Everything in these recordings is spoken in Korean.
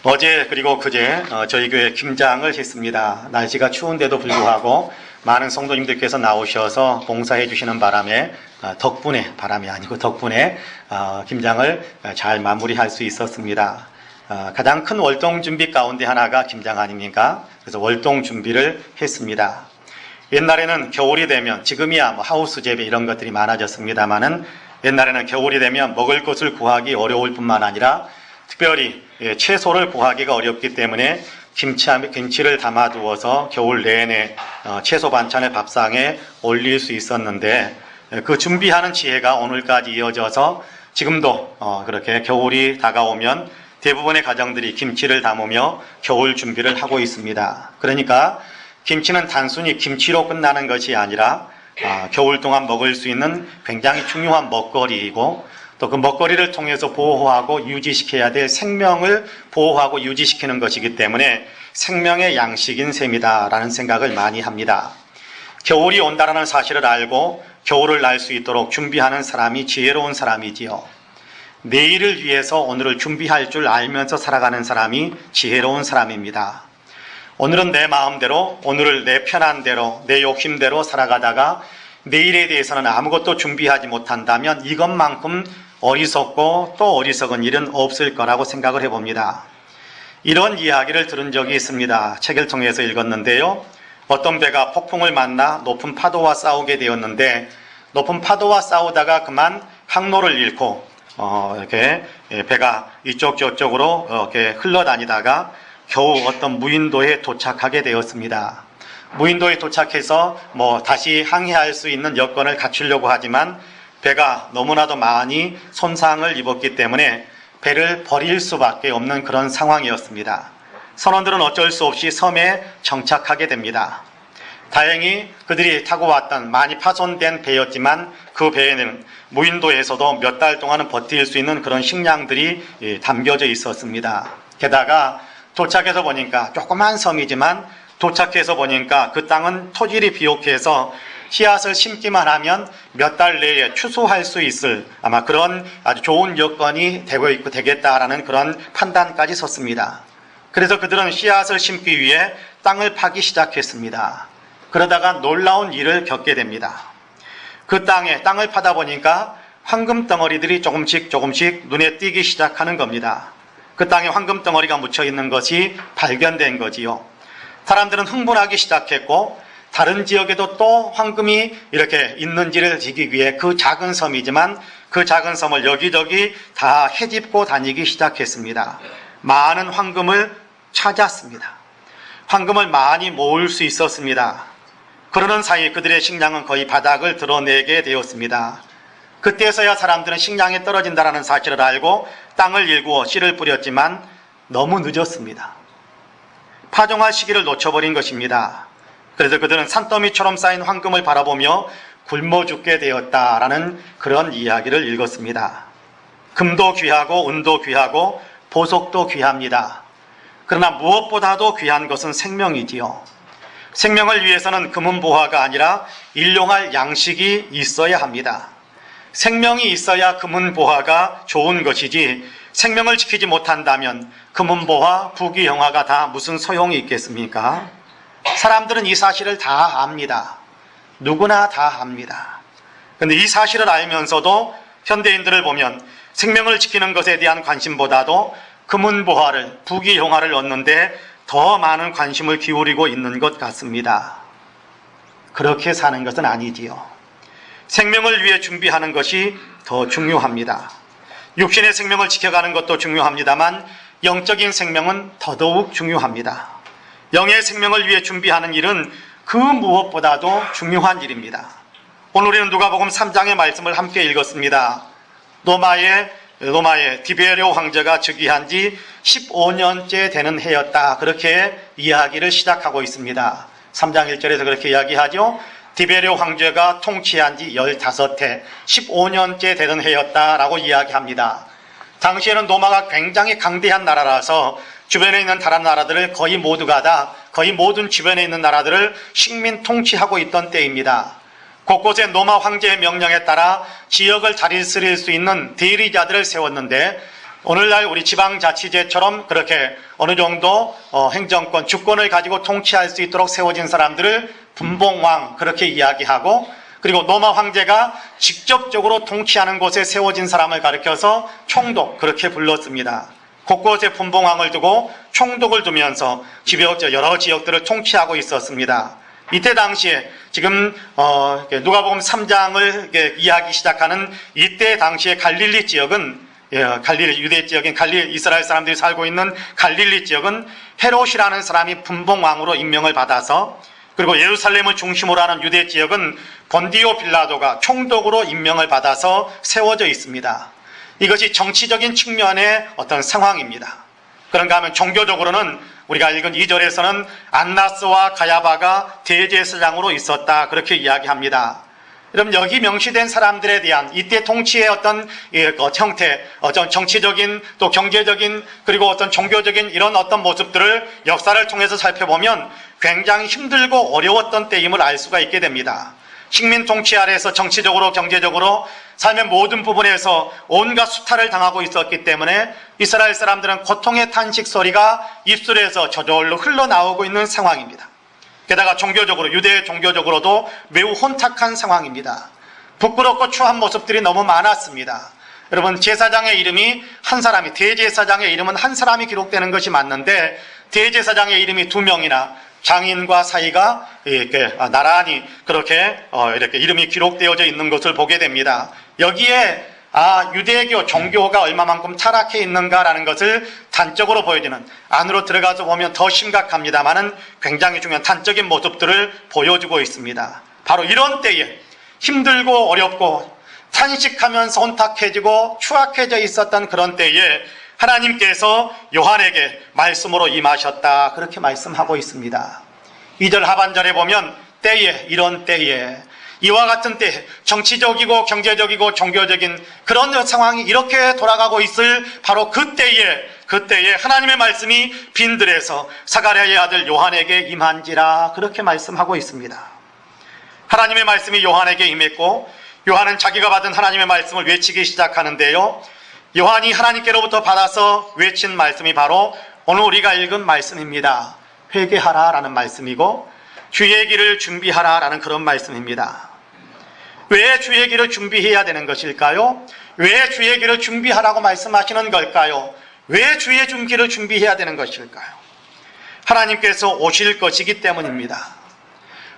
어제 그리고 그제 저희 교회 김장을 했습니다. 날씨가 추운데도 불구하고 많은 성도님들께서 나오셔서 봉사해 주시는 바람에 바람이 아니고 덕분에 김장을 잘 마무리할 수 있었습니다. 가장 큰 월동 준비 가운데 하나가 김장 아닙니까? 그래서 월동 준비를 했습니다. 옛날에는 겨울이 되면, 지금이야 뭐 하우스 재배 이런 것들이 많아졌습니다만은 옛날에는 겨울이 되면 먹을 것을 구하기 어려울 뿐만 아니라 특별히 채소를 구하기가 어렵기 때문에 김치를 담아두어서 겨울 내내 채소 반찬의 밥상에 올릴 수 있었는데, 그 준비하는 지혜가 오늘까지 이어져서 지금도 그렇게 겨울이 다가오면 대부분의 가정들이 김치를 담으며 겨울 준비를 하고 있습니다. 그러니까 김치는 단순히 김치로 끝나는 것이 아니라 겨울 동안 먹을 수 있는 굉장히 중요한 먹거리이고, 또 그 먹거리를 통해서 보호하고 유지시켜야 될 생명을 보호하고 유지시키는 것이기 때문에 생명의 양식인 셈이다라는 생각을 많이 합니다. 겨울이 온다라는 사실을 알고 겨울을 날 수 있도록 준비하는 사람이 지혜로운 사람이지요. 내일을 위해서 오늘을 준비할 줄 알면서 살아가는 사람이 지혜로운 사람입니다. 오늘은 내 마음대로, 오늘을 내 편한 대로, 내 욕심대로 살아가다가 내일에 대해서는 아무것도 준비하지 못한다면 이것만큼 어리석고 또 어리석은 일은 없을 거라고 생각을 해봅니다. 이런 이야기를 들은 적이 있습니다. 책을 통해서 읽었는데요. 어떤 배가 폭풍을 만나 높은 파도와 싸우게 되었는데, 높은 파도와 싸우다가 그만 항로를 잃고 이렇게 배가 이쪽 저쪽으로 이렇게 흘러다니다가 겨우 어떤 무인도에 도착하게 되었습니다. 무인도에 도착해서 다시 항해할 수 있는 여건을 갖추려고 하지만 배가 너무나도 많이 손상을 입었기 때문에 배를 버릴 수밖에 없는 그런 상황이었습니다. 선원들은 어쩔 수 없이 섬에 정착하게 됩니다. 다행히 그들이 타고 왔던 많이 파손된 배였지만 그 배에는 무인도에서도 몇 달 동안은 버틸 수 있는 그런 식량들이 담겨져 있었습니다. 게다가 도착해서 보니까 조그만 섬이지만 도착해서 보니까 그 땅은 토질이 비옥해서 씨앗을 심기만 하면 몇 달 내에 추수할 수 있을 아마 그런 아주 좋은 여건이 되겠다라는 그런 판단까지 섰습니다. 그래서 그들은 씨앗을 심기 위해 땅을 파기 시작했습니다. 그러다가 놀라운 일을 겪게 됩니다. 그 땅을 파다 보니까 황금 덩어리들이 조금씩 눈에 띄기 시작하는 겁니다. 그 땅에 황금 덩어리가 묻혀 있는 것이 발견된 거지요. 사람들은 흥분하기 시작했고, 다른 지역에도 또 황금이 이렇게 있는지를 지기 위해 그 작은 섬이지만 그 작은 섬을 여기저기 다 헤집고 다니기 시작했습니다. 많은 황금을 찾았습니다. 황금을 많이 모을 수 있었습니다. 그러는 사이 그들의 식량은 거의 바닥을 드러내게 되었습니다. 그때서야 사람들은 식량이 떨어진다는 사실을 알고 땅을 일구어 씨를 뿌렸지만 너무 늦었습니다. 파종할 시기를 놓쳐버린 것입니다. 그래서 그들은 산더미처럼 쌓인 황금을 바라보며 굶어 죽게 되었다라는 그런 이야기를 읽었습니다. 금도 귀하고 은도 귀하고 보석도 귀합니다. 그러나 무엇보다도 귀한 것은 생명이지요. 생명을 위해서는 금은보화가 아니라 일용할 양식이 있어야 합니다. 생명이 있어야 금은보화가 좋은 것이지, 생명을 지키지 못한다면 금은보화, 부귀영화가 다 무슨 소용이 있겠습니까? 사람들은 이 사실을 다 압니다. 누구나 다 압니다. 그런데 이 사실을 알면서도 현대인들을 보면 생명을 지키는 것에 대한 관심보다도 금은보화를, 부귀영화를 얻는데 더 많은 관심을 기울이고 있는 것 같습니다. 그렇게 사는 것은 아니지요. 생명을 위해 준비하는 것이 더 중요합니다. 육신의 생명을 지켜가는 것도 중요합니다만 영적인 생명은 더더욱 중요합니다. 영의 생명을 위해 준비하는 일은 그 무엇보다도 중요한 일입니다. 오늘 우리는 누가복음 3장의 말씀을 함께 읽었습니다. 로마의 디베레오 황제가 즉위한 지 15년째 되는 해였다. 그렇게 이야기를 시작하고 있습니다. 3장 1절에서 그렇게 이야기하죠. 디베레오 황제가 통치한 지 15해, 15년째 되는 해였다라고 이야기합니다. 당시에는 로마가 굉장히 강대한 나라라서 주변에 있는 다른 나라들을 거의 모든 주변에 있는 나라들을 식민 통치하고 있던 때입니다. 곳곳에 로마 황제의 명령에 따라 지역을 다스릴 수 있는 대리자들을 세웠는데 오늘날 우리 지방자치제처럼 그렇게 어느 정도 행정권, 주권을 가지고 통치할 수 있도록 세워진 사람들을 분봉왕 그렇게 이야기하고, 그리고 로마 황제가 직접적으로 통치하는 곳에 세워진 사람을 가리켜서 총독 그렇게 불렀습니다. 곳곳에 분봉왕을 두고 총독을 두면서 여러 지역들을 통치하고 있었습니다. 이때 당시에 지금 누가복음 3장을 이야기 시작하는 이때 당시에 갈릴리 지역은, 유대 지역인 이스라엘 사람들이 살고 있는 갈릴리 지역은 헤롯이라는 사람이 분봉왕으로 임명을 받아서, 그리고 예루살렘을 중심으로 하는 유대 지역은 본디오 빌라도가 총독으로 임명을 받아서 세워져 있습니다. 이것이 정치적인 측면의 어떤 상황입니다. 그런가 하면 종교적으로는 우리가 읽은 2절에서는 안나스와 가야바가 대제사장으로 있었다 그렇게 이야기합니다. 여러분, 여기 명시된 사람들에 대한 이때 통치의 어떤 형태, 정치적인 또 경제적인 그리고 어떤 종교적인 이런 어떤 모습들을 역사를 통해서 살펴보면 굉장히 힘들고 어려웠던 때임을 알 수가 있게 됩니다. 식민 통치 아래에서 정치적으로 경제적으로 삶의 모든 부분에서 온갖 수탈을 당하고 있었기 때문에 이스라엘 사람들은 고통의 탄식 소리가 입술에서 저절로 흘러나오고 있는 상황입니다. 게다가 종교적으로, 유대 종교적으로도 매우 혼탁한 상황입니다. 부끄럽고 추한 모습들이 너무 많았습니다. 여러분, 제사장의 이름이 한 사람이, 대제사장의 이름은 한 사람이 기록되는 것이 맞는데 대제사장의 이름이 2명이나 장인과 사이가 이렇게 나란히 그렇게 이렇게 이름이 기록되어져 있는 것을 보게 됩니다. 여기에 유대교 종교가 얼마만큼 타락해 있는가라는 것을 단적으로 보여주는, 안으로 들어가서 보면 더 심각합니다만은 굉장히 중요한 단적인 모습들을 보여주고 있습니다. 바로 이런 때에 힘들고 어렵고 탄식하면서 혼탁해지고 추악해져 있었던 그런 때에 하나님께서 요한에게 말씀으로 임하셨다 그렇게 말씀하고 있습니다. 2절 하반절에 보면 때에, 이런 때에, 이와 같은 때, 정치적이고 경제적이고 종교적인 그런 상황이 이렇게 돌아가고 있을 바로 그때에 하나님의 말씀이 빈들에서 사가랴의 아들 요한에게 임한지라 그렇게 말씀하고 있습니다. 하나님의 말씀이 요한에게 임했고 요한은 자기가 받은 하나님의 말씀을 외치기 시작하는데요, 요한이 하나님께로부터 받아서 외친 말씀이 바로 오늘 우리가 읽은 말씀입니다. 회개하라 라는 말씀이고 주의 길을 준비하라 라는 그런 말씀입니다. 왜 주의 길을 준비해야 되는 것일까요? 왜 주의 길을 준비하라고 말씀하시는 걸까요? 왜 주의 길을 준비해야 되는 것일까요? 하나님께서 오실 것이기 때문입니다.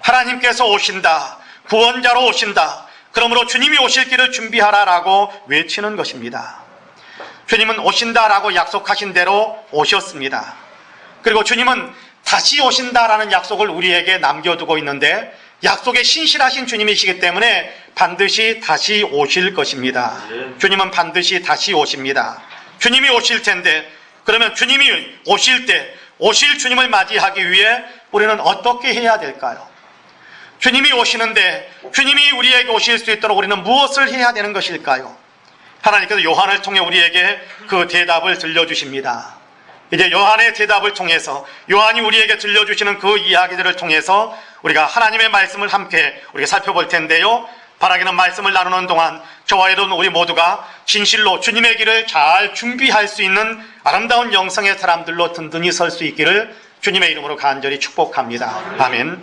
하나님께서 오신다, 구원자로 오신다, 그러므로 주님이 오실 길을 준비하라라고 외치는 것입니다. 주님은 오신다라고 약속하신 대로 오셨습니다. 그리고 주님은 다시 오신다라는 약속을 우리에게 남겨두고 있는데 약속에 신실하신 주님이시기 때문에 반드시 다시 오실 것입니다. 주님은 반드시 다시 오십니다. 주님이 오실 텐데, 그러면 주님이 오실 때 오실 주님을 맞이하기 위해 우리는 어떻게 해야 될까요? 주님이 오시는데 주님이 우리에게 오실 수 있도록 우리는 무엇을 해야 되는 것일까요? 하나님께서 요한을 통해 우리에게 그 대답을 들려주십니다. 이제 요한의 대답을 통해서, 요한이 우리에게 들려주시는 그 이야기들을 통해서 우리가 하나님의 말씀을 함께 우리가 살펴볼 텐데요, 바라기는 말씀을 나누는 동안 저와 여러분 우리 모두가 진실로 주님의 길을 잘 준비할 수 있는 아름다운 영성의 사람들로 든든히 설 수 있기를 주님의 이름으로 간절히 축복합니다. 아멘.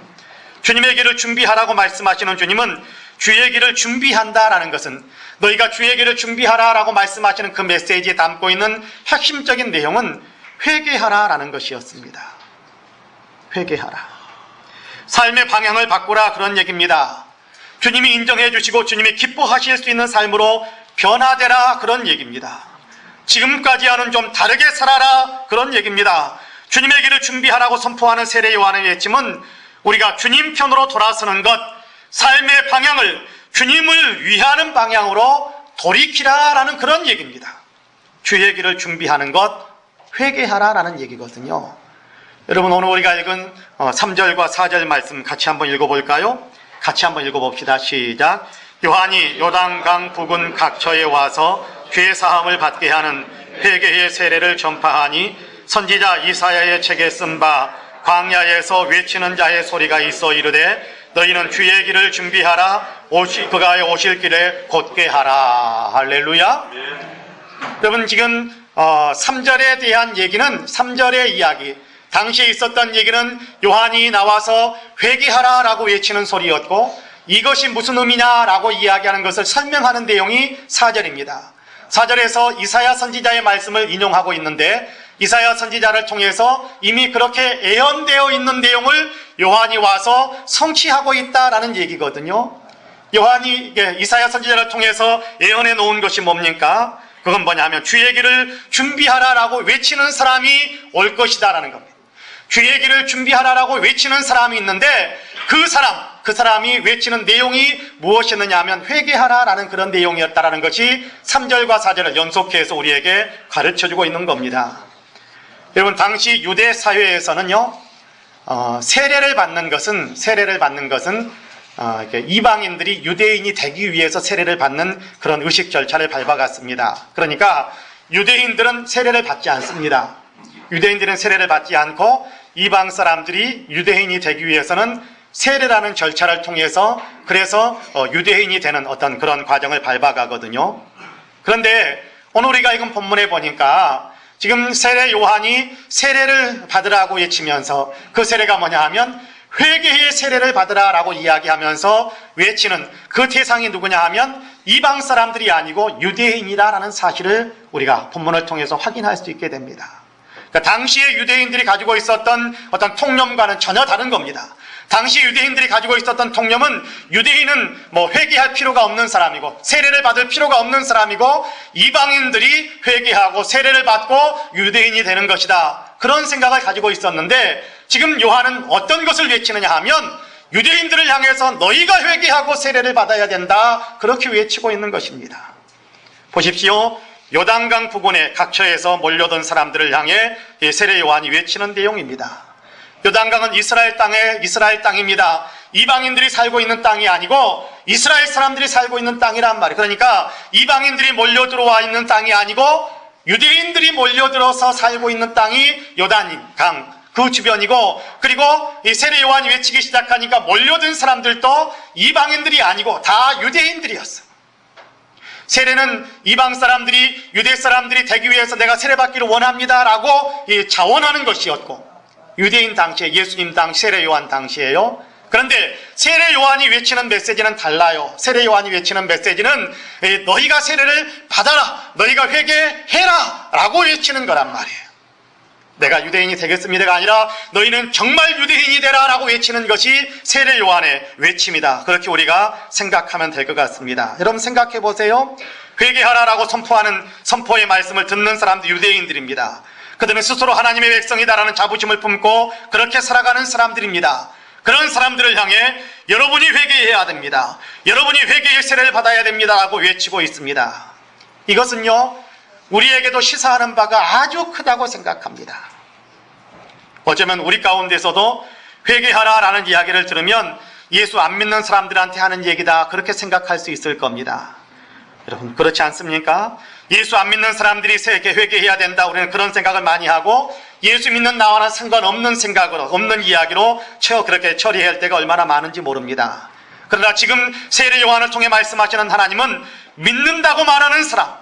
주님의 길을 준비하라고 말씀하시는 주님은 주의 길을 준비한다라는 것은, 너희가 주의 길을 준비하라라고 말씀하시는 그 메시지에 담고 있는 핵심적인 내용은 회개하라라는 것이었습니다. 회개하라. 삶의 방향을 바꾸라 그런 얘기입니다. 주님이 인정해 주시고 주님이 기뻐하실 수 있는 삶으로 변화되라 그런 얘기입니다. 지금까지와는 좀 다르게 살아라 그런 얘기입니다. 주님의 길을 준비하라고 선포하는 세례 요한의 외침은 우리가 주님 편으로 돌아서는 것, 삶의 방향을 주님을 위하는 방향으로 돌이키라라는 그런 얘기입니다. 주의 길을 준비하는 것, 회개하라라는 얘기거든요. 여러분, 오늘 우리가 읽은 3절과 4절 말씀 같이 한번 읽어볼까요? 같이 한번 읽어봅시다. 시작. 요한이 요단강 부근 각처에 와서 죄 사함을 받게 하는 회개의 세례를 전파하니 선지자 이사야의 책에 쓴 바 광야에서 외치는 자의 소리가 있어 이르되 너희는 주의 길을 준비하라, 그가 오실 길에 곧게 하라. 할렐루야. 여러분, 지금 3절에 대한 얘기는 3절의 이야기, 당시에 있었던 얘기는 요한이 나와서 회개하라 라고 외치는 소리였고, 이것이 무슨 의미냐라고 이야기하는 것을 설명하는 내용이 4절입니다. 4절에서 이사야 선지자의 말씀을 인용하고 있는데, 이사야 선지자를 통해서 이미 그렇게 예언되어 있는 내용을 요한이 와서 성취하고 있다라는 얘기거든요. 요한이 이사야 선지자를 통해서 예언해 놓은 것이 뭡니까? 그건 뭐냐면 주의 길을 준비하라라고 외치는 사람이 올 것이다라는 겁니다. 주의 길을 준비하라라고 외치는 사람이 있는데, 그 사람이 외치는 내용이 무엇이었느냐 하면 회개하라라는 그런 내용이었다라는 것이 3절과 4절을 연속해서 우리에게 가르쳐주고 있는 겁니다. 여러분, 당시 유대 사회에서는요, 세례를 받는 것은 이방인들이 유대인이 되기 위해서 세례를 받는 그런 의식 절차를 밟아갔습니다. 그러니까 유대인들은 세례를 받지 않습니다. 유대인들은 세례를 받지 않고 이방 사람들이 유대인이 되기 위해서는 세례라는 절차를 통해서 그래서 유대인이 되는 어떤 그런 과정을 밟아가거든요. 그런데 오늘 우리가 이건 본문에 보니까 지금 세례 요한이 세례를 받으라고 외치면서 그 세례가 뭐냐 하면 회개의 세례를 받으라라고 이야기하면서 외치는 그 대상이 누구냐 하면 이방 사람들이 아니고 유대인이라는 사실을 우리가 본문을 통해서 확인할 수 있게 됩니다. 그러니까 당시에 유대인들이 가지고 있었던 어떤 통념과는 전혀 다른 겁니다. 당시 유대인들이 가지고 있었던 통념은 유대인은 회개할 필요가 없는 사람이고 세례를 받을 필요가 없는 사람이고 이방인들이 회개하고 세례를 받고 유대인이 되는 것이다. 그런 생각을 가지고 있었는데 지금 요한은 어떤 것을 외치느냐 하면 유대인들을 향해서 너희가 회개하고 세례를 받아야 된다. 그렇게 외치고 있는 것입니다. 보십시오. 요단강 부근에 각처에서 몰려든 사람들을 향해 세례 요한이 외치는 내용입니다. 요단강은 이스라엘 땅입니다. 이방인들이 살고 있는 땅이 아니고 이스라엘 사람들이 살고 있는 땅이란 말이에요. 그러니까 이방인들이 몰려들어와 있는 땅이 아니고 유대인들이 몰려들어서 살고 있는 땅이 요단강 그 주변이고, 그리고 이 세례 요한이 외치기 시작하니까 몰려든 사람들도 이방인들이 아니고 다 유대인들이었어요. 세례는 이방 사람들이 유대 사람들이 되기 위해서 내가 세례받기를 원합니다라고 자원하는 것이었고, 유대인 당시에 예수님 당시 세례 요한 당시에요. 그런데 세례 요한이 외치는 메시지는 달라요. 세례 요한이 외치는 메시지는 너희가 세례를 받아라, 너희가 회개해라 라고 외치는 거란 말이에요. 내가 유대인이 되겠습니다가 아니라 너희는 정말 유대인이 되라 라고 외치는 것이 세례 요한의 외침이다. 그렇게 우리가 생각하면 될 것 같습니다. 여러분 생각해 보세요. 회개하라 라고 선포하는 선포의 말씀을 듣는 사람들 유대인들입니다. 그들은 스스로 하나님의 백성이다라는 자부심을 품고 그렇게 살아가는 사람들입니다. 그런 사람들을 향해 여러분이 회개해야 됩니다. 여러분이 회개의 세례를 받아야 됩니다 라고 외치고 있습니다. 이것은요, 우리에게도 시사하는 바가 아주 크다고 생각합니다. 어쩌면 우리 가운데서도 회개하라 라는 이야기를 들으면 예수 안 믿는 사람들한테 하는 얘기다 그렇게 생각할 수 있을 겁니다. 여러분 그렇지 않습니까? 예수 안 믿는 사람들이 회개해야 된다, 우리는 그런 생각을 많이 하고 예수 믿는 나와는 상관없는 생각으로, 없는 이야기로 그렇게 처리할 때가 얼마나 많은지 모릅니다. 그러나 지금 세례 요한을 통해 말씀하시는 하나님은 믿는다고 말하는 사람,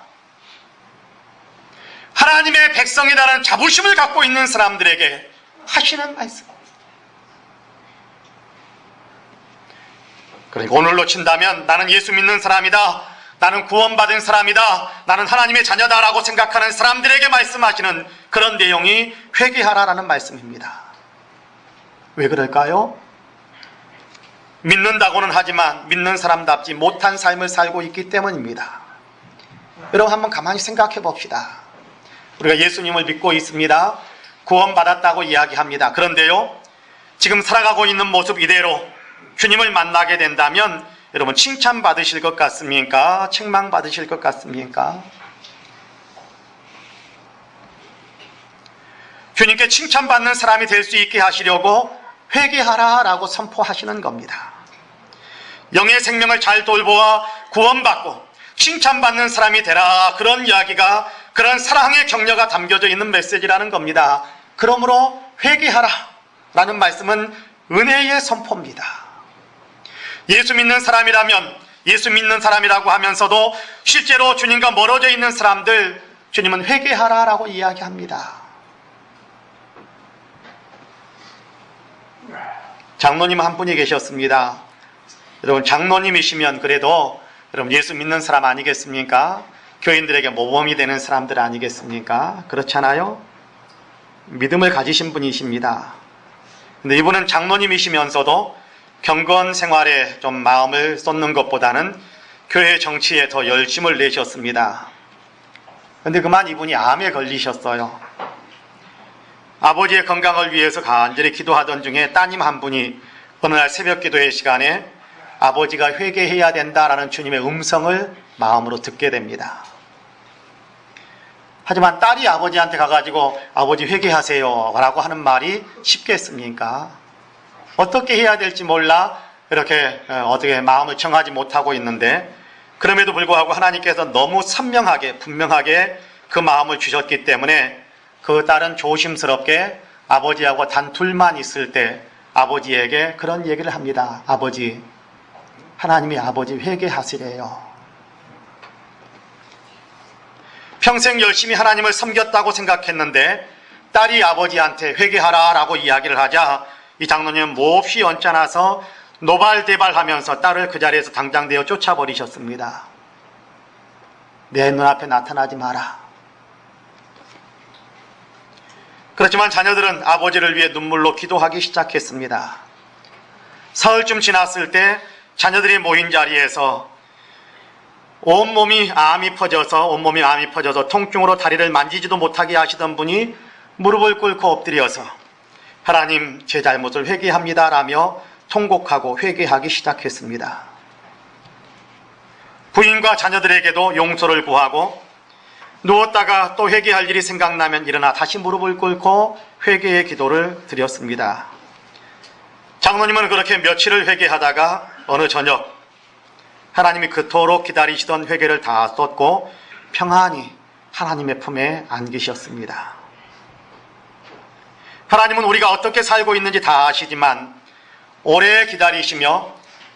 하나님의 백성이라는 자부심을 갖고 있는 사람들에게 하시는 말씀. 그러니까 오늘로 친다면 나는 예수 믿는 사람이다, 나는 구원받은 사람이다, 나는 하나님의 자녀다라고 생각하는 사람들에게 말씀하시는 그런 내용이 회개하라라는 말씀입니다. 왜 그럴까요? 믿는다고는 하지만 믿는 사람답지 못한 삶을 살고 있기 때문입니다. 여러분 한번 가만히 생각해 봅시다. 우리가 예수님을 믿고 있습니다. 구원받았다고 이야기합니다. 그런데요, 지금 살아가고 있는 모습 이대로 주님을 만나게 된다면 여러분 칭찬받으실 것 같습니까? 책망받으실 것 같습니까? 주님께 칭찬받는 사람이 될 수 있게 하시려고 회개하라 라고 선포하시는 겁니다. 영의 생명을 잘 돌보아 구원받고 칭찬받는 사람이 되라, 그런 이야기가, 그런 사랑의 격려가 담겨져 있는 메시지라는 겁니다. 그러므로 회개하라 라는 말씀은 은혜의 선포입니다. 예수 믿는 사람이라면, 예수 믿는 사람이라고 하면서도 실제로 주님과 멀어져 있는 사람들, 주님은 회개하라라고 이야기합니다. 장로님 한 분이 계셨습니다. 여러분, 장로님이시면 그래도 여러분 예수 믿는 사람 아니겠습니까? 교인들에게 모범이 되는 사람들 아니겠습니까? 그렇잖아요? 믿음을 가지신 분이십니다. 근데 이분은 장로님이시면서도 경건 생활에 좀 마음을 쏟는 것보다는 교회 정치에 더 열심을 내셨습니다. 근데 그만 이분이 암에 걸리셨어요. 아버지의 건강을 위해서 간절히 기도하던 중에 따님 한 분이 어느 날 새벽 기도의 시간에 아버지가 회개해야 된다라는 주님의 음성을 마음으로 듣게 됩니다. 하지만 딸이 아버지한테 가가지고 아버지 회개하세요 라고 하는 말이 쉽겠습니까? 어떻게 해야 될지 몰라 이렇게 어떻게 마음을 정하지 못하고 있는데, 그럼에도 불구하고 하나님께서 너무 선명하게 분명하게 그 마음을 주셨기 때문에 그 딸은 조심스럽게 아버지하고 단 둘만 있을 때 아버지에게 그런 얘기를 합니다. 아버지, 하나님이 아버지 회개하시래요. 평생 열심히 하나님을 섬겼다고 생각했는데 딸이 아버지한테 회개하라 라고 이야기를 하자 이 장로님은 몹시 언짢아서 노발대발하면서 딸을 그 자리에서 당장되어 쫓아버리셨습니다. 내 눈앞에 나타나지 마라. 그렇지만 자녀들은 아버지를 위해 눈물로 기도하기 시작했습니다. 사흘쯤 지났을 때 자녀들이 모인 자리에서 온몸이 암이 퍼져서 통증으로 다리를 만지지도 못하게 하시던 분이 무릎을 꿇고 엎드려서 하나님, 제 잘못을 회개합니다 라며 통곡하고 회개하기 시작했습니다. 부인과 자녀들에게도 용서를 구하고 누웠다가 또 회개할 일이 생각나면 일어나 다시 무릎을 꿇고 회개의 기도를 드렸습니다. 장로님은 그렇게 며칠을 회개하다가 어느 저녁 하나님이 그토록 기다리시던 회개를 다 쏟고 평안히 하나님의 품에 안기셨습니다. 하나님은 우리가 어떻게 살고 있는지 다 아시지만 오래 기다리시며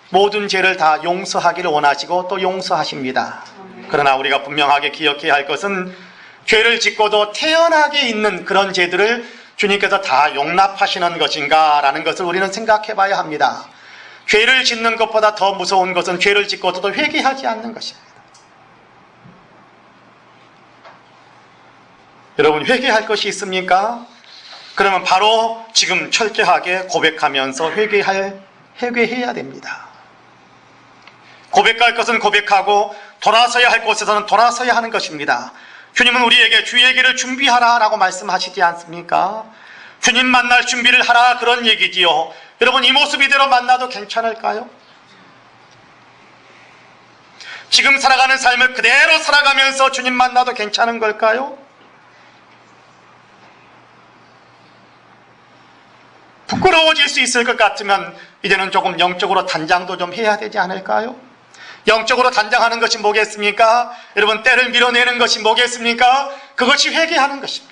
모든 죄를 다 용서하기를 원하시고 또 용서하십니다. 그러나 우리가 분명하게 기억해야 할 것은 죄를 짓고도 태연하게 있는 그런 죄들을 주님께서 다 용납하시는 것인가 라는 것을 우리는 생각해 봐야 합니다. 죄를 짓는 것보다 더 무서운 것은 죄를 짓고도 회개하지 않는 것입니다. 여러분, 회개할 것이 있습니까? 그러면 바로 지금 철저하게 고백하면서 회개해야 됩니다. 고백할 것은 고백하고 돌아서야 할 곳에서는 돌아서야 하는 것입니다. 주님은 우리에게 주의 길을 준비하라 라고 말씀하시지 않습니까? 주님 만날 준비를 하라, 그런 얘기지요. 여러분, 이 모습 이대로 만나도 괜찮을까요? 지금 살아가는 삶을 그대로 살아가면서 주님 만나도 괜찮은 걸까요? 부끄러워질 수 있을 것 같으면 이제는 조금 영적으로 단장도 좀 해야 되지 않을까요? 영적으로 단장하는 것이 뭐겠습니까? 여러분, 때를 밀어내는 것이 뭐겠습니까? 그것이 회개하는 것입니다.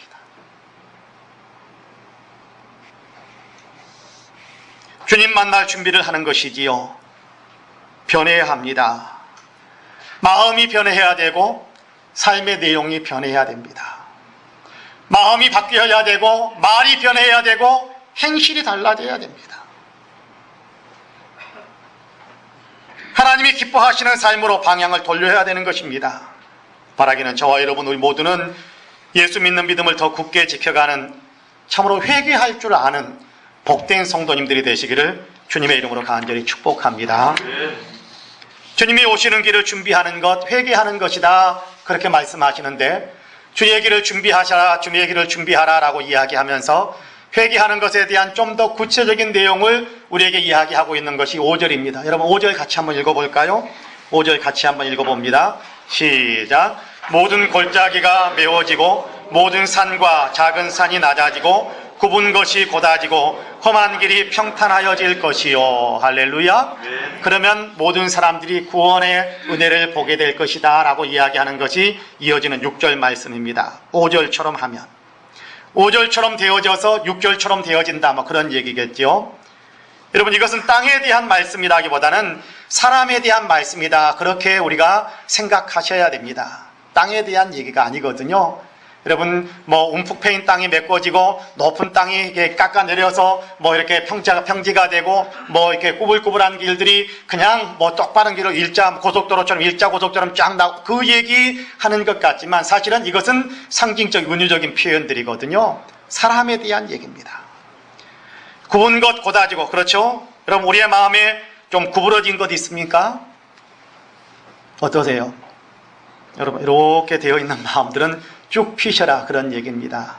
주님 만날 준비를 하는 것이지요. 변해야 합니다. 마음이 변해야 되고 삶의 내용이 변해야 됩니다. 마음이 바뀌어야 되고 말이 변해야 되고 행실이 달라져야 됩니다. 하나님이 기뻐하시는 삶으로 방향을 돌려야 되는 것입니다. 바라기는 저와 여러분 우리 모두는 예수 믿는 믿음을 더 굳게 지켜가는, 참으로 회개할 줄 아는 복된 성도님들이 되시기를 주님의 이름으로 간절히 축복합니다. 주님이 오시는 길을 준비하는 것, 회개하는 것이다, 그렇게 말씀하시는데 주의 길을 준비하셔라, 주의 길을 준비하라 라고 이야기하면서 회개하는 것에 대한 좀 더 구체적인 내용을 우리에게 이야기하고 있는 것이 5절입니다. 여러분, 5절 같이 한번 읽어볼까요? 5절 같이 한번 읽어봅니다. 시작. 모든 골짜기가 메워지고 모든 산과 작은 산이 낮아지고 굽은 것이 곧아지고 험한 길이 평탄하여질 것이요. 할렐루야. 그러면 모든 사람들이 구원의 은혜를 보게 될 것이다 라고 이야기하는 것이 이어지는 6절 말씀입니다. 5절처럼 하면 5절처럼 되어져서 6절처럼 되어진다, 뭐 그런 얘기겠죠. 여러분, 이것은 땅에 대한 말씀이라기보다는 사람에 대한 말씀이다, 그렇게 우리가 생각하셔야 됩니다. 땅에 대한 얘기가 아니거든요. 여러분, 움푹 패인 땅이 메꿔지고 높은 땅이 이렇게 깎아내려서 이렇게 평지가 되고 이렇게 꾸불꾸불한 길들이 그냥 똑바른 길로 고속도로처럼 일자 고속도로처럼 쫙 나오고 그 얘기 하는 것 같지만 사실은 이것은 상징적, 은유적인 표현들이거든요. 사람에 대한 얘기입니다. 굽은 것 고다지고, 그렇죠? 여러분, 우리의 마음에 좀 구부러진 것 있습니까? 어떠세요? 여러분, 이렇게 되어 있는 마음들은 쭉 피셔라, 그런 얘기입니다.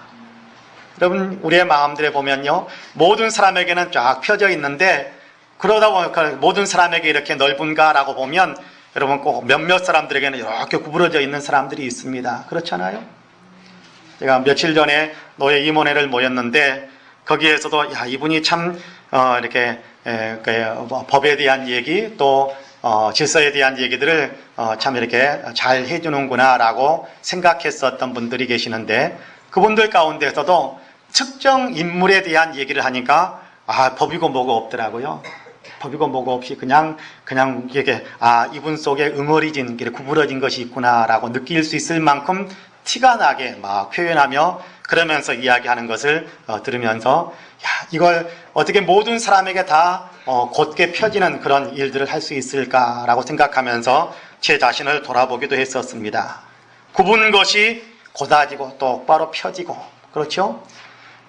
여러분, 우리의 마음들에 보면요, 모든 사람에게는 쫙 펴져 있는데 그러다 보니까 모든 사람에게 이렇게 넓은가라고 보면 여러분 꼭 몇몇 사람들에게는 이렇게 구부러져 있는 사람들이 있습니다. 그렇잖아요? 제가 며칠 전에 노예 임원회를 모였는데 거기에서도 이분이 참 이렇게 법에 대한 얘기 또 질서에 대한 얘기들을 참 이렇게 잘 해주는구나 라고 생각했었던 분들이 계시는데 그분들 가운데서도 특정 인물에 대한 얘기를 하니까 법이고 뭐고 없더라고요. 법이고 뭐고 없이 그냥 이게 이분 속에 응어리진 구부러진 것이 있구나 라고 느낄 수 있을 만큼 티가 나게 막 표현하며 그러면서 이야기하는 것을 들으면서 이걸 어떻게 모든 사람에게 다 곧게 펴지는 그런 일들을 할 수 있을까라고 생각하면서 제 자신을 돌아보기도 했었습니다. 굽은 것이 고다지고 똑바로 펴지고, 그렇죠?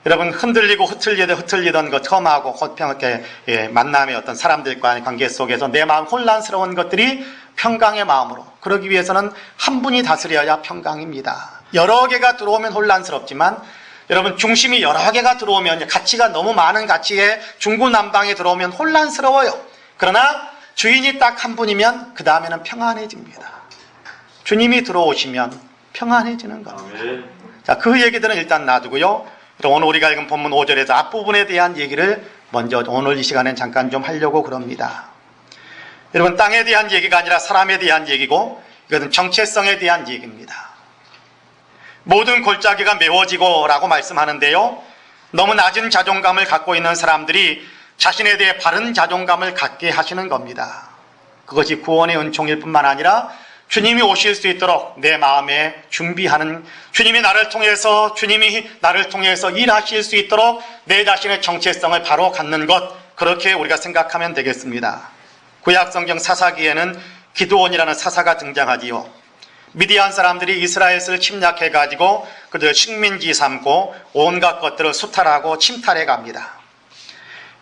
여러분, 흔들리고 흩을리던 것 처음하고 이렇게 만남의 어떤 사람들과의 관계 속에서 내 마음 혼란스러운 것들이 평강의 마음으로, 그러기 위해서는 한 분이 다스려야 평강입니다. 여러 개가 들어오면 혼란스럽지만 여러분, 중심이 여러 개가 들어오면, 가치가 너무 많은 가치에 중구난방에 들어오면 혼란스러워요. 그러나 주인이 딱 한 분이면 그 다음에는 평안해집니다. 주님이 들어오시면 평안해지는 겁니다. 자, 그 얘기들은 일단 놔두고요. 오늘 우리가 읽은 본문 5절에서 앞부분에 대한 얘기를 먼저 오늘 이 시간엔 잠깐 좀 하려고 그럽니다. 여러분, 땅에 대한 얘기가 아니라 사람에 대한 얘기고 이것은 정체성에 대한 얘기입니다. 모든 골짜기가 메워지고 라고 말씀하는데요, 너무 낮은 자존감을 갖고 있는 사람들이 자신에 대해 바른 자존감을 갖게 하시는 겁니다. 그것이 구원의 은총일 뿐만 아니라 주님이 오실 수 있도록 내 마음에 준비하는, 주님이 나를 통해서 일하실 수 있도록 내 자신의 정체성을 바로 갖는 것, 그렇게 우리가 생각하면 되겠습니다. 구약성경 사사기에는 기드온이라는 사사가 등장하지요. 미디안 사람들이 이스라엘을 침략해가지고 그들 식민지 삼고 온갖 것들을 수탈하고 침탈해 갑니다.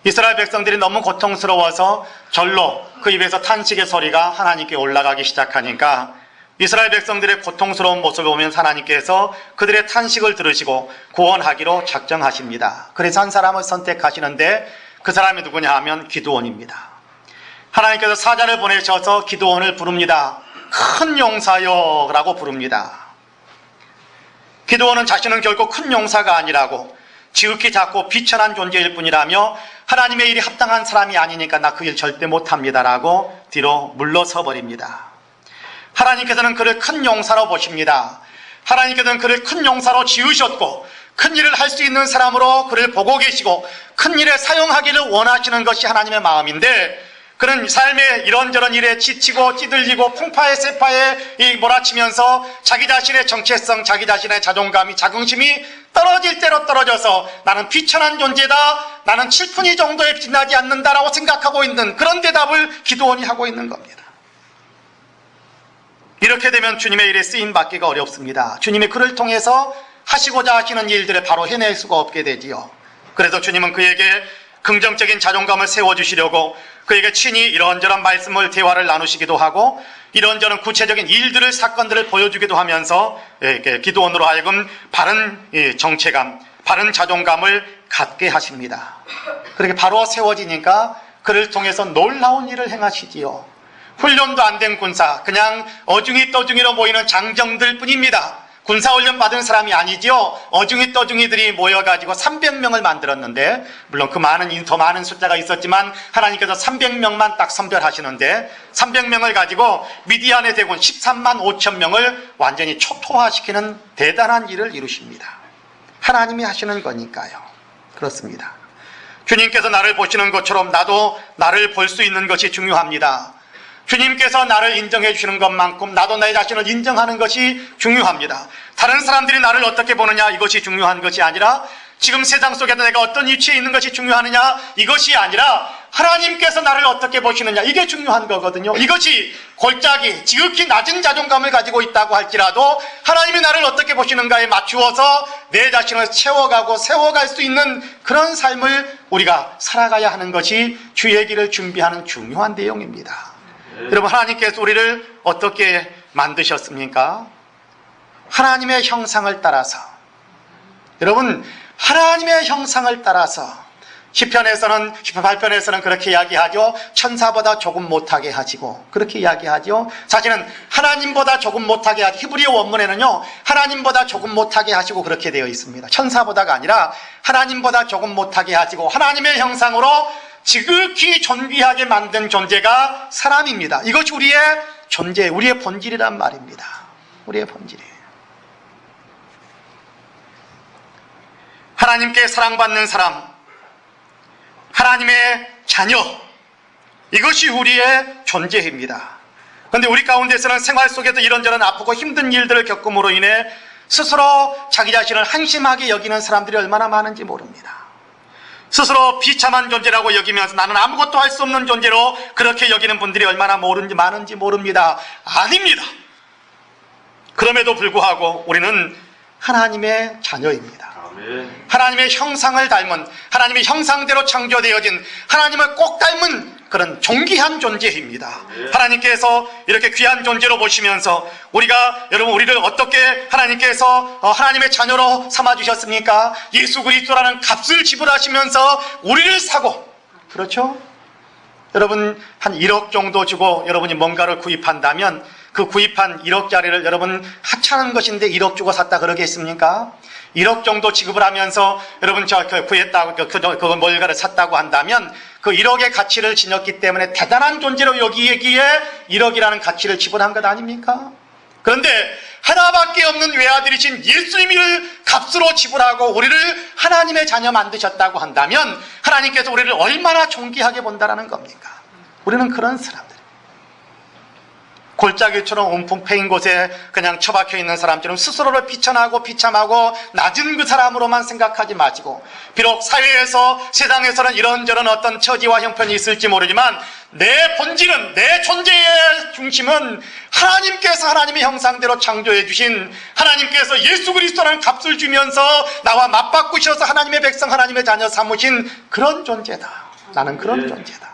이스라엘 백성들이 너무 고통스러워서 절로 그 입에서 탄식의 소리가 하나님께 올라가기 시작하니까 이스라엘 백성들의 고통스러운 모습을 보면 하나님께서 그들의 탄식을 들으시고 구원하기로 작정하십니다. 그래서 한 사람을 선택하시는데 그 사람이 누구냐 하면 기드온입니다. 하나님께서 사자를 보내셔서 기드온을 부릅니다. 큰 용사여 라고 부릅니다. 기드온은 자신은 결코 큰 용사가 아니라고, 지극히 작고 비천한 존재일 뿐이라며 하나님의 일이 합당한 사람이 아니니까 나 그 일 절대 못합니다 라고 뒤로 물러서 버립니다. 하나님께서는 그를 큰 용사로 보십니다. 하나님께서는 그를 큰 용사로 지으셨고 큰 일을 할 수 있는 사람으로 그를 보고 계시고 큰 일에 사용하기를 원하시는 것이 하나님의 마음인데, 그는 삶의 이런저런 일에 지치고 찌들리고 풍파에 세파에 몰아치면서 자기 자신의 정체성, 자기 자신의 자존감이, 자긍심이 떨어질 대로 떨어져서 나는 비천한 존재다, 나는 칠푼이 정도에 빛나지 않는다라고 생각하고 있는 그런 대답을 기드온이 하고 있는 겁니다. 이렇게 되면 주님의 일에 쓰임받기가 어렵습니다. 주님이 그를 통해서 하시고자 하시는 일들을 바로 해낼 수가 없게 되지요. 그래서 주님은 그에게 긍정적인 자존감을 세워주시려고 그에게 친히 이런저런 말씀을, 대화를 나누시기도 하고 이런저런 구체적인 일들을, 사건들을 보여주기도 하면서 기드온으로 하여금 바른 정체감, 바른 자존감을 갖게 하십니다. 그렇게 바로 세워지니까 그를 통해서 놀라운 일을 행하시지요. 훈련도 안 된 군사, 그냥 어중이 떠중이로 모이는 장정들 뿐입니다. 군사훈련 받은 사람이 아니지요. 어중이 떠중이들이 모여가지고 300명을 만들었는데, 물론 더 많은 숫자가 있었지만 하나님께서 300명만 딱 선별하시는데 300명을 가지고 미디안의 대군 13만 5천 명을 완전히 초토화시키는 대단한 일을 이루십니다. 하나님이 하시는 거니까요. 그렇습니다. 주님께서 나를 보시는 것처럼 나도 나를 볼 수 있는 것이 중요합니다. 주님께서 나를 인정해 주시는 것만큼 나도 내 자신을 인정하는 것이 중요합니다. 다른 사람들이 나를 어떻게 보느냐 이것이 중요한 것이 아니라 지금 세상 속에서 내가 어떤 위치에 있는 것이 중요하느냐 이것이 아니라 하나님께서 나를 어떻게 보시느냐 이게 중요한 거거든요. 이것이 골짜기 지극히 낮은 자존감을 가지고 있다고 할지라도 하나님이 나를 어떻게 보시는가에 맞추어서 내 자신을 채워가고 세워갈 수 있는 그런 삶을 우리가 살아가야 하는 것이 주의 길을 준비하는 중요한 내용입니다. 여러분, 하나님께서 우리를 어떻게 만드셨습니까? 하나님의 형상을 따라서. 여러분, 하나님의 형상을 따라서 시편에서는 18편에서는 그렇게 이야기하죠. 천사보다 조금 못하게 하시고 그렇게 이야기하죠. 사실은 하나님보다 조금 못하게 하시고 히브리어 원문에는요 하나님보다 조금 못하게 하시고 그렇게 되어 있습니다. 천사보다가 아니라 하나님보다 조금 못하게 하시고 하나님의 형상으로 지극히 존귀하게 만든 존재가 사람입니다. 이것이 우리의 존재, 우리의 본질이란 말입니다. 우리의 본질이에요. 하나님께 사랑받는 사람, 하나님의 자녀, 이것이 우리의 존재입니다. 그런데 우리 가운데서는 생활 속에서 이런저런 아프고 힘든 일들을 겪음으로 인해 스스로 자기 자신을 한심하게 여기는 사람들이 얼마나 많은지 모릅니다. 스스로 비참한 존재라고 여기면서 나는 아무것도 할 수 없는 존재로 그렇게 여기는 분들이 얼마나 많은지 모릅니다. 아닙니다. 그럼에도 불구하고 우리는 하나님의 자녀입니다. 하나님의 형상을 닮은, 하나님의 형상대로 창조되어진, 하나님을 꼭 닮은 그런 존귀한 존재입니다. 하나님께서 이렇게 귀한 존재로 보시면서 여러분 우리를 어떻게 하나님께서 하나님의 자녀로 삼아주셨습니까? 예수 그리스도라는 값을 지불하시면서 우리를 사고, 그렇죠? 여러분 한 1억 정도 주고 여러분이 뭔가를 구입한다면 그 구입한 1억짜리를 여러분 하찮은 것인데 1억 주고 샀다 그러겠습니까? 1억 정도 지급을 하면서 여러분 구했다고 그 뭔가를 샀다고 한다면 그 1억의 가치를 지녔기 때문에 대단한 존재로 여기기에 1억이라는 가치를 지불한 것 아닙니까? 그런데 하나밖에 없는 외아들이신 예수님을 값으로 지불하고 우리를 하나님의 자녀 만드셨다고 한다면 하나님께서 우리를 얼마나 존귀하게 본다라는 겁니까? 우리는 그런 사람들. 골짜기처럼 움푹 패인 곳에 그냥 처박혀 있는 사람처럼 스스로를 비천하고 비참하고 낮은 그 사람으로만 생각하지 마시고, 비록 사회에서 세상에서는 이런저런 어떤 처지와 형편이 있을지 모르지만 내 본질은, 내 존재의 중심은 하나님께서 하나님의 형상대로 창조해 주신, 하나님께서 예수 그리스도라는 값을 주면서 나와 맞바꾸셔서 하나님의 백성, 하나님의 자녀 삼으신 그런 존재다. 나는 그런 존재다.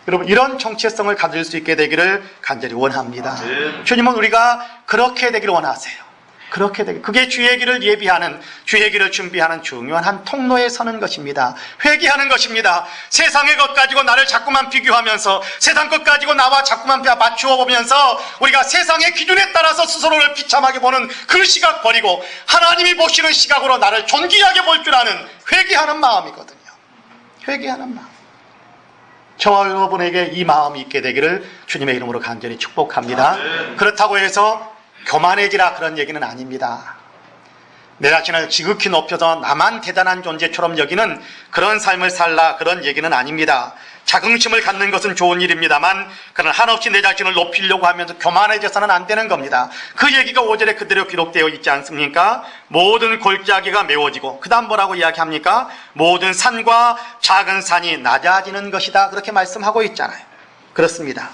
여러분, 이런 정체성을 가질 수 있게 되기를 간절히 원합니다. 주님은 우리가 그렇게 되기를 원하세요. 그렇게 되기, 그게 주의 길을 예비하는, 주의 길을 준비하는 중요한 한 통로에 서는 것입니다. 회개하는 것입니다. 세상의 것 가지고 나를 자꾸만 비교하면서, 세상 것 가지고 나와 자꾸만 맞추어 보면서 우리가 세상의 기준에 따라서 스스로를 비참하게 보는 그 시각 버리고 하나님이 보시는 시각으로 나를 존귀하게 볼 줄 아는 회개하는 마음이거든요. 회개하는 마음. 저와 여러분에게 이 마음이 있게 되기를 주님의 이름으로 간절히 축복합니다. 그렇다고 해서 교만해지라 그런 얘기는 아닙니다. 내 자신을 지극히 높여서 나만 대단한 존재처럼 여기는 그런 삶을 살라 그런 얘기는 아닙니다. 자긍심을 갖는 것은 좋은 일입니다만 그는 한없이 내 자신을 높이려고 하면서 교만해져서는 안 되는 겁니다. 그 얘기가 5절에 그대로 기록되어 있지 않습니까? 모든 골짜기가 메워지고, 그 다음 뭐라고 이야기합니까? 모든 산과 작은 산이 낮아지는 것이다, 그렇게 말씀하고 있잖아요. 그렇습니다.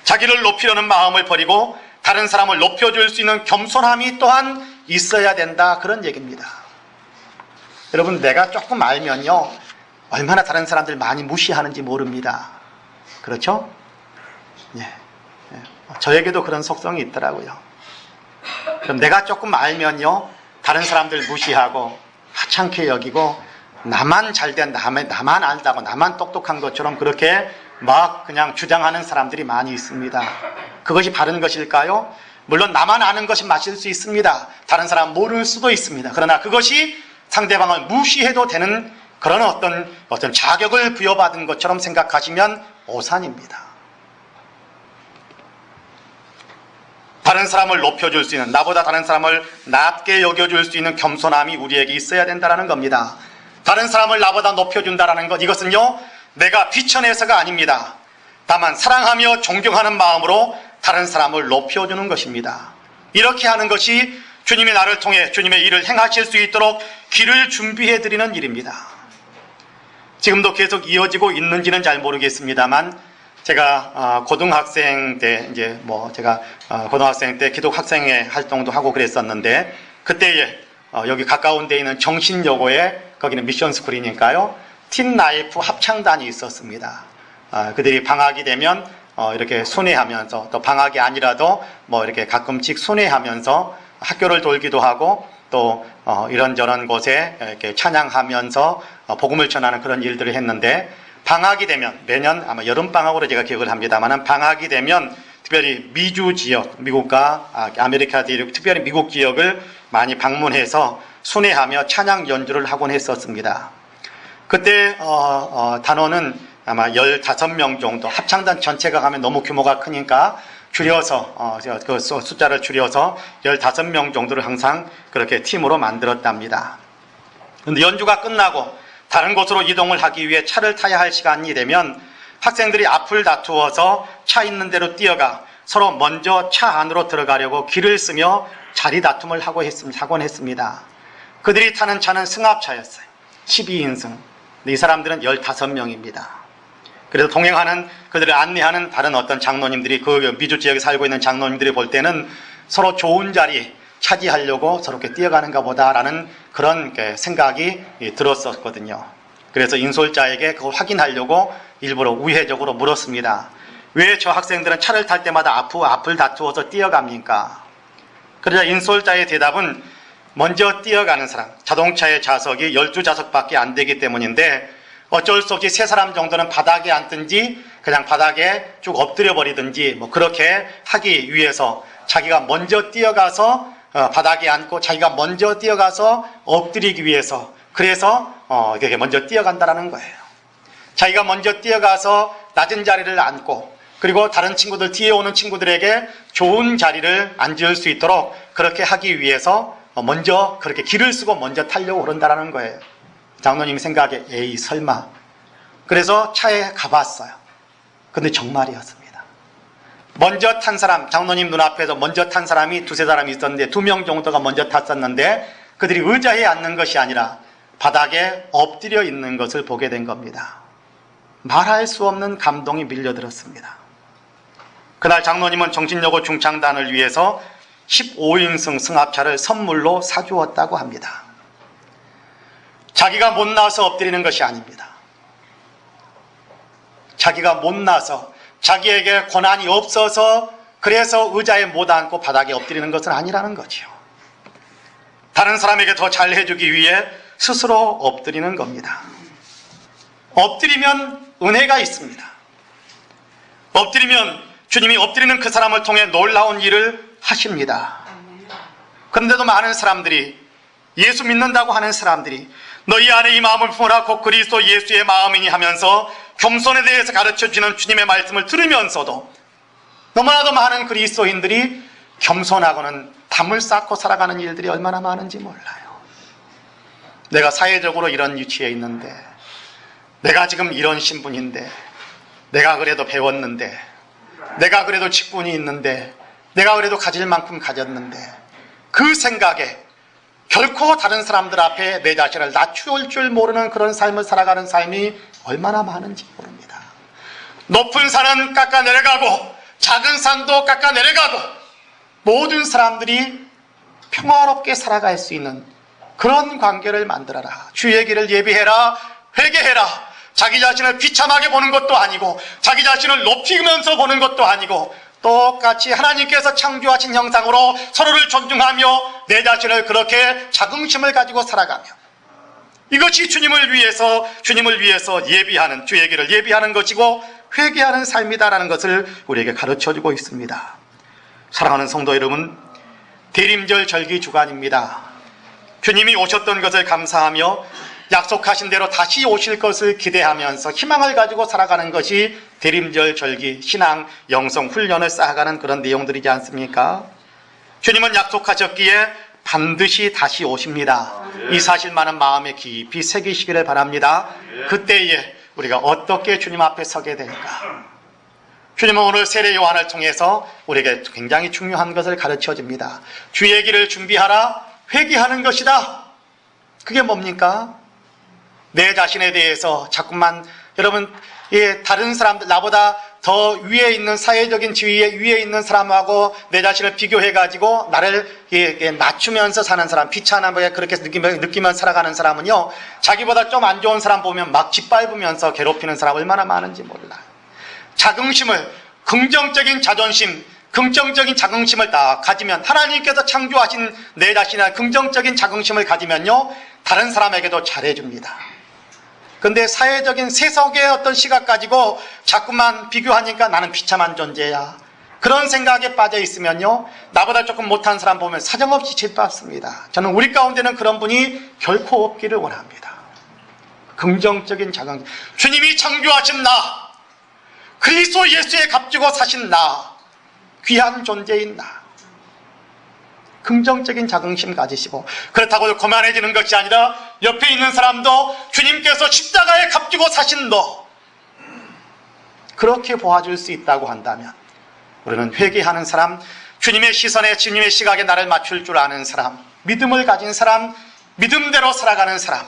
자기를 높이려는 마음을 버리고 다른 사람을 높여줄 수 있는 겸손함이 또한 있어야 된다, 그런 얘기입니다. 여러분, 내가 조금 알면요 얼마나 다른 사람들 많이 무시하는지 모릅니다. 그렇죠? 예. 저에게도 그런 속성이 있더라고요. 그럼 내가 조금 알면요 다른 사람들 무시하고 하찮게 여기고 나만 잘된, 나만 알다고, 나만 똑똑한 것처럼 그렇게 막 그냥 주장하는 사람들이 많이 있습니다. 그것이 바른 것일까요? 물론 나만 아는 것이 맞을 수 있습니다. 다른 사람 모를 수도 있습니다. 그러나 그것이 상대방을 무시해도 되는 그런 어떤 자격을 부여받은 것처럼 생각하시면 오산입니다. 다른 사람을 높여줄 수 있는, 나보다 다른 사람을 낮게 여겨줄 수 있는 겸손함이 우리에게 있어야 된다는 겁니다. 다른 사람을 나보다 높여준다는 것, 이것은요 내가 비천해서가 아닙니다. 다만 사랑하며 존경하는 마음으로 다른 사람을 높여주는 것입니다. 이렇게 하는 것이 주님이 나를 통해 주님의 일을 행하실 수 있도록 길을 준비해 드리는 일입니다. 지금도 계속 이어지고 있는지는 잘 모르겠습니다만, 제가 고등학생 때 제가 고등학생 때 기독학생회 활동도 하고 그랬었는데, 그때에 여기 가까운 데 있는 정신여고에, 거기는 미션스쿨이니까요, 틴라이프 합창단이 있었습니다. 그들이 방학이 되면 이렇게 순회하면서, 또 방학이 아니라도 이렇게 가끔씩 순회하면서 학교를 돌기도 하고, 또 이런저런 곳에 이렇게 찬양하면서 복음을 전하는 그런 일들을 했는데, 방학이 되면, 매년 아마 여름방학으로 제가 기억을 합니다만, 방학이 되면 특별히 미주 지역, 미국과 아메리카 대륙, 특별히 미국 지역을 많이 방문해서 순회하며 찬양 연주를 하곤 했었습니다. 그때 단원은 아마 15명 정도, 합창단 전체가 가면 너무 규모가 크니까 줄여서 그 숫자를 줄여서 15명 정도를 항상 그렇게 팀으로 만들었답니다. 그런데 연주가 끝나고 다른 곳으로 이동을 하기 위해 차를 타야 할 시간이 되면 학생들이 앞을 다투어서 차 있는 데로 뛰어가 서로 먼저 차 안으로 들어가려고 길을 쓰며 자리 다툼을 하곤 했습니다. 그들이 타는 차는 승합차였어요. 12인승. 이 사람들은 15명입니다. 그래서 동행하는, 그들을 안내하는 다른 어떤 장로님들이, 그 미주 지역에 살고 있는 장로님들이 볼 때는 서로 좋은 자리 차지하려고 저렇게 뛰어가는가 보다라는 그런 생각이 들었었거든요. 그래서 인솔자에게 그걸 확인하려고 일부러 우회적으로 물었습니다. 왜 저 학생들은 차를 탈 때마다 앞을 다투어서 뛰어갑니까? 그러자 인솔자의 대답은, 먼저 뛰어가는 사람, 자동차의 좌석이 12좌석밖에 안 되기 때문인데 어쩔 수 없이 3사람 정도는 바닥에 앉든지 그냥 바닥에 쭉 엎드려 버리든지 그렇게 하기 위해서 자기가 먼저 뛰어가서 바닥에 앉고 자기가 먼저 뛰어가서 엎드리기 위해서, 그래서 이렇게 먼저 뛰어간다라는 거예요. 자기가 먼저 뛰어가서 낮은 자리를 앉고, 그리고 다른 친구들, 뒤에 오는 친구들에게 좋은 자리를 앉을 수 있도록 그렇게 하기 위해서 먼저 그렇게 길을 쓰고 먼저 타려고 그런다라는 거예요. 장로님이 생각에 에이 설마. 그래서 차에 가봤어요. 근데 정말이었습니다. 먼저 탄 사람, 장로님 눈앞에서 먼저 탄 사람이 2-3사람이 있었는데 2명 정도가 먼저 탔었는데, 그들이 의자에 앉는 것이 아니라 바닥에 엎드려 있는 것을 보게 된 겁니다. 말할 수 없는 감동이 밀려들었습니다. 그날 장로님은 정신여고 중창단을 위해서 15인승 승합차를 선물로 사주었다고 합니다. 자기가 못나서 엎드리는 것이 아닙니다. 자기가 못나서, 자기에게 권한이 없어서 그래서 의자에 못 앉고 바닥에 엎드리는 것은 아니라는 거지요. 다른 사람에게 더 잘해주기 위해 스스로 엎드리는 겁니다. 엎드리면 은혜가 있습니다. 엎드리면 주님이 엎드리는 그 사람을 통해 놀라운 일을 하십니다. 그런데도 많은 사람들이, 예수 믿는다고 하는 사람들이 너희 안에 이 마음을 품으라 곧 그리스도 예수의 마음이니 하면서 겸손에 대해서 가르쳐주는 주님의 말씀을 들으면서도 너무나도 많은 그리스도인들이 겸손하고는 담을 쌓고 살아가는 일들이 얼마나 많은지 몰라요. 내가 사회적으로 이런 위치에 있는데, 내가 지금 이런 신분인데, 내가 그래도 배웠는데, 내가 그래도 직분이 있는데, 내가 그래도 가질 만큼 가졌는데, 그 생각에 결코 다른 사람들 앞에 내 자신을 낮출 줄 모르는 그런 삶을 살아가는 삶이 얼마나 많은지 모릅니다. 높은 산은 깎아 내려가고 작은 산도 깎아 내려가고 모든 사람들이 평화롭게 살아갈 수 있는 그런 관계를 만들어라. 주의 길을 예비해라. 회개해라. 자기 자신을 비참하게 보는 것도 아니고 자기 자신을 높이면서 보는 것도 아니고 똑같이 하나님께서 창조하신 형상으로 서로를 존중하며 내 자신을 그렇게 자긍심을 가지고 살아가며, 이것이 주님을 위해서 예비하는, 주의 길을 예비하는 것이고 회개하는 삶이다라는 것을 우리에게 가르쳐주고 있습니다. 사랑하는 성도 여러분, 대림절 절기 주간입니다. 주님이 오셨던 것을 감사하며 약속하신 대로 다시 오실 것을 기대하면서 희망을 가지고 살아가는 것이 대림절 절기, 신앙, 영성 훈련을 쌓아가는 그런 내용들이지 않습니까? 주님은 약속하셨기에 반드시 다시 오십니다. 이 사실만은 마음에 깊이 새기시기를 바랍니다. 그때에 우리가 어떻게 주님 앞에 서게 될까? 주님은 오늘 세례 요한을 통해서 우리에게 굉장히 중요한 것을 가르쳐 줍니다. 주의 길을 준비하라, 회개하는 것이다. 그게 뭡니까? 내 자신에 대해서 자꾸만 여러분, 다른 사람들, 나보다 더 위에 있는 사회적인 지위에 위에 있는 사람하고 내 자신을 비교해가지고 나를 낮추면서 사는 사람, 비참하게 그렇게 느끼면 살아가는 사람은요, 자기보다 좀 안 좋은 사람 보면 막 짓밟으면서 괴롭히는 사람 얼마나 많은지 몰라요. 자긍심을, 긍정적인 자존심, 긍정적인 자긍심을 다 가지면, 하나님께서 창조하신 내 자신의 긍정적인 자긍심을 가지면요, 다른 사람에게도 잘해줍니다. 근데 사회적인 세속의 어떤 시각 가지고 자꾸만 비교하니까 나는 비참한 존재야, 그런 생각에 빠져 있으면요, 나보다 조금 못한 사람 보면 사정없이 짓밟습니다. 저는 우리 가운데는 그런 분이 결코 없기를 원합니다. 긍정적인 자긍심, 주님이 창조하신 나, 그리스도 예수에 값주고 사신 나, 귀한 존재인 나, 긍정적인 자긍심 가지시고, 그렇다고 거만해지는 것이 아니라 옆에 있는 사람도 주님께서 십자가에 값주고 사신 너, 그렇게 보아줄 수 있다고 한다면 우리는 회개하는 사람, 주님의 시선에, 주님의 시각에 나를 맞출 줄 아는 사람, 믿음을 가진 사람, 믿음대로 살아가는 사람,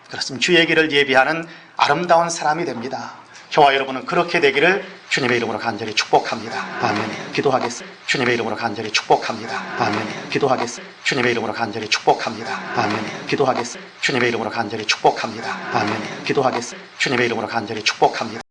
그렇습니다. 주의 길을 예비하는 아름다운 사람이 됩니다. 저와 여러분은 그렇게 되기를 주님의 이름으로 간절히 축복합니다. 아멘. 기도하겠습니다. 주님의 이름으로 간절히 축복합니다. 아멘. 기도하겠습니다. 주님의 이름으로 간절히 축복합니다. 아멘. 기도하겠습니다. 주님의 이름으로 간절히 축복합니다. 아멘. 기도하겠습니다. 주님의 이름으로 간절히 축복합니다.